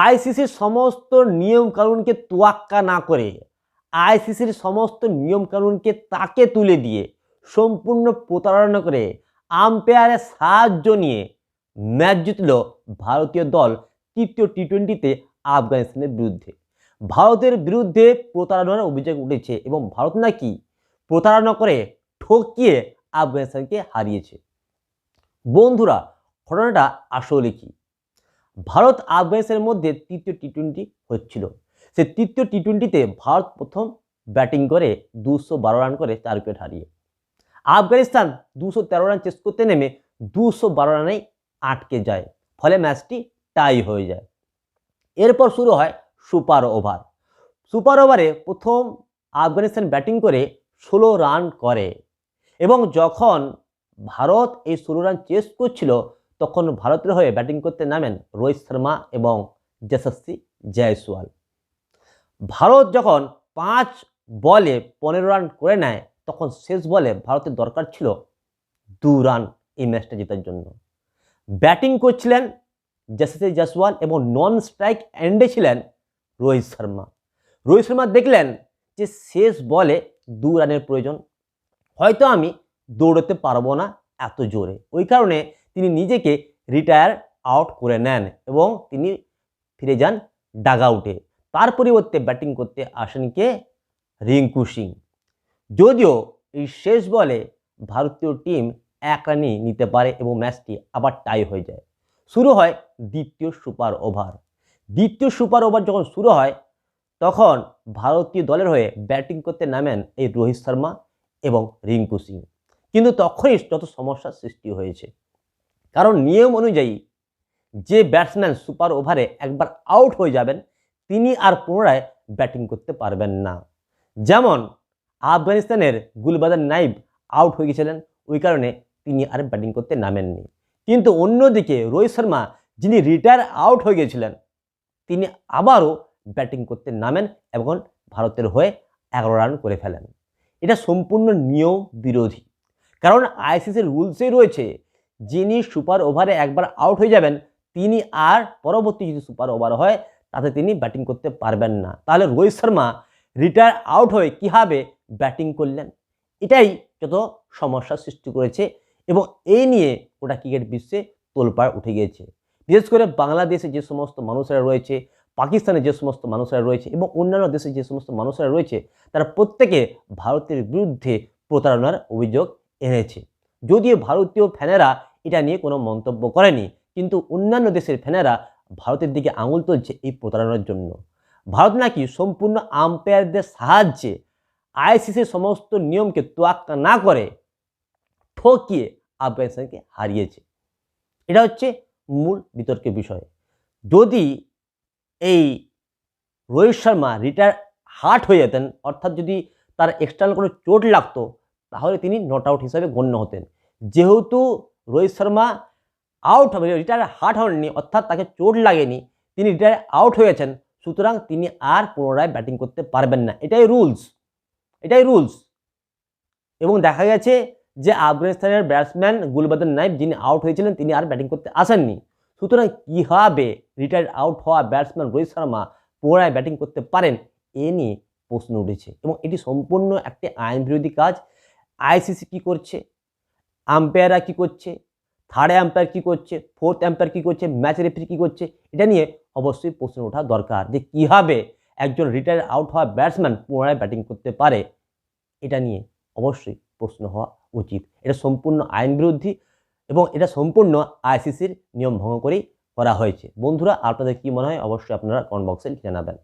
আইসিসির সমস্ত নিয়মকানুনকে তোয়াক্কা না করে, আইসিসির সমস্ত নিয়মকানুনকে তাকে তুলে দিয়ে, সম্পূর্ণ প্রতারণা করে আম্পায়ারের সাহায্য নিয়ে ম্যাচ জিতল ভারতীয় দল তৃতীয় টি-20তে আফগানিস্তানের বিরুদ্ধে। ভারতের বিরুদ্ধে প্রতারণার অভিযোগ উঠেছে এবং ভারত নাকি প্রতারণা করে ঠকিয়ে আফগানিস্তানকে হারিয়েছে। বন্ধুরা, ঘটনাটা আসলে কি? ভারত আফগানিস্তানের মধ্যে তৃতীয় টি-20 হচ্ছিল। সেই তৃতীয় টি-20তে ভারত প্রথম ব্যাটিং করে 212 রান করে 4 উইকেট হারিয়ে। আফগানিস্তান 213 রান চেস করতে নেমে 212 রানেই আটকে যায়, ফলে ম্যাচটি টাই হয়ে যায়। এরপর শুরু হয় সুপার ওভার। সুপার ওভারে প্রথম আফগানিস্তান ব্যাটিং করে 16 রান করে এবং যখন ভারত এই 16 রান চেস করছিল তখন ভারতের হয়ে ব্যাটিং করতে নামেন রোহিত শর্মা এবং যশস্বী জয়সওয়াল। ভারত যখন 5 বলে 15 রান করে নেয় তখন শেষ বলে ভারতের দরকার ছিল 2 রান এই ম্যাচটা জেতার জন্য। ব্যাটিং করছিলেন যশস্বী জয়সওয়াল এবং নন স্ট্রাইক এন্ডে ছিলেন রোহিত শর্মা। রোহিত শর্মা দেখলেন যে শেষ বলে 2 রানের প্রয়োজন, হয়তো আমি দৌড়তে পারবো না এত জোরে, ওই কারণে তিনি নিজেকে রিটায়ার আউট করে নেন এবং তিনি ফিরে যান ডাগ আউটে। তার পরিবর্তে ব্যাটিং করতে আসেন কে? রিঙ্কু সিং। যদিও এই শেষ বলে ভারতীয় টিম 1 রানই নিতে পারে এবং ম্যাচটি আবার টাই হয়ে যায়। শুরু হয় দ্বিতীয় সুপার ওভার। দ্বিতীয় সুপার ওভার যখন শুরু হয় তখন ভারতীয় দলের হয়ে ব্যাটিং করতে নামেন এই রোহিত শর্মা এবং রিঙ্কু সিং। কিন্তু তখনই যত সমস্যার সৃষ্টি হয়েছে, কারণ নিয়ম অনুযায়ী যে ব্যাটসম্যান সুপার ওভারে একবার আউট হয়ে যাবেন তিনি আর পুনরায় ব্যাটিং করতে পারবেন না। যেমন আফগানিস্তানের গুলবাদর নাইব আউট হয়ে গেছিলেন, ওই কারণে তিনি আর ব্যাটিং করতে নামেননি। কিন্তু অন্যদিকে রোহিত শর্মা, যিনি রিটায়ার আউট হয়ে গেছিলেন, তিনি আবারও ব্যাটিং করতে নামেন এবং ভারতের হয়ে 11 রান করে ফেলেন। এটা সম্পূর্ণ নিয়ম বিরোধী, কারণ আইসিসির রুলসেই রয়েছে যিনি সুপার ওভারে একবার আউট হয়ে যাবেন তিনি আর পরবর্তী যদি সুপার ওভার হয় তাতে তিনি ব্যাটিং করতে পারবেন না। তাহলে রোহিত শর্মা রিটায়ার আউট হয়ে কীভাবে ব্যাটিং করলেন? এটাই যত সমস্যার সৃষ্টি করেছে এবং এই নিয়ে গোটা ক্রিকেট বিশ্বে তোলপাড় উঠে গিয়েছে। বিশেষ করে বাংলাদেশে যে সমস্ত মানুষেরা রয়েছে, পাকিস্তানে যে সমস্ত মানুষেরা রয়েছে এবং অন্যান্য দেশে যে সমস্ত মানুষেরা রয়েছে, তারা প্রত্যেকে ভারতের বিরুদ্ধে প্রতারণার অভিযোগ এনেছে। যদিও ভারতীয় ফ্যানেরা এটা নিয়ে কোনো মন্তব্য করেনি, কিন্তু অন্যান্য দেশের ফ্যানেরা ভারতের দিকে আঙুল তুলছে এই প্রতারণার জন্য। ভারত নাকি সম্পূর্ণ আম্পায়ারদের সাহায্যে আইসিসির সমস্ত নিয়মকে তোয়াক্কা না করে ঠকিয়ে আফগানিস্তানকে হারিয়েছে। এটা হচ্ছে মূল বিতর্কের বিষয়। যদি এই রোহিত শর্মা রিটায়ার হার্ট হয়ে যেতেন, অর্থাৎ যদি তার এক্সটার্নাল কোনো চোট লাগতো, তাহলে তিনি নট আউট হিসাবে গণ্য হতেন। যেহেতু রোহিত শর্মা আউট হবে, রিটায়ার হার্ট হননি, অর্থাৎ তাকে চোট লাগেনি, তিনি রিটায়ার আউট হয়ে গেছেন, সুতরাং তিনি আর পুনরায় ব্যাটিং করতে পারবেন না। এটাই রুলস। এবং দেখা গেছে যে আফগানিস্তানের ব্যাটসম্যান গুলবাদর নাইব, যিনি আউট হয়েছিলেন, তিনি আর ব্যাটিং করতে আসেননি। সুতরাং কীভাবে রিটায়ার আউট হওয়া ব্যাটসম্যান রোহিত শর্মা পুনরায় ব্যাটিং করতে পারেন, এ নিয়ে প্রশ্ন উঠেছে এবং এটি সম্পূর্ণ একটি আইন বিরোধী কাজ। আইসিসি কী করছে, আম্পায়াররা কী করছে, থার্ড আম্পায়ার কী করছে, ফোর্থ আম্পায়ার কী করছে, ম্যাচ রেফারি কী করছে, এটা নিয়ে অবশ্যই প্রশ্ন ওঠা দরকার যে কীভাবে একজন রিটায়ার আউট হওয়া ব্যাটসম্যান পুনরায় ব্যাটিং করতে পারে। এটা নিয়ে অবশ্যই প্রশ্ন হওয়া উচিত। এটা সম্পূর্ণ আইন বিরোধী এবং এটা সম্পূর্ণ আইসিসির নিয়ম ভঙ্গ করেই করা হয়েছে। বন্ধুরা, আপনাদের কী মনে হয় অবশ্যই আপনারা কমেন্ট বক্সে জানাবেন।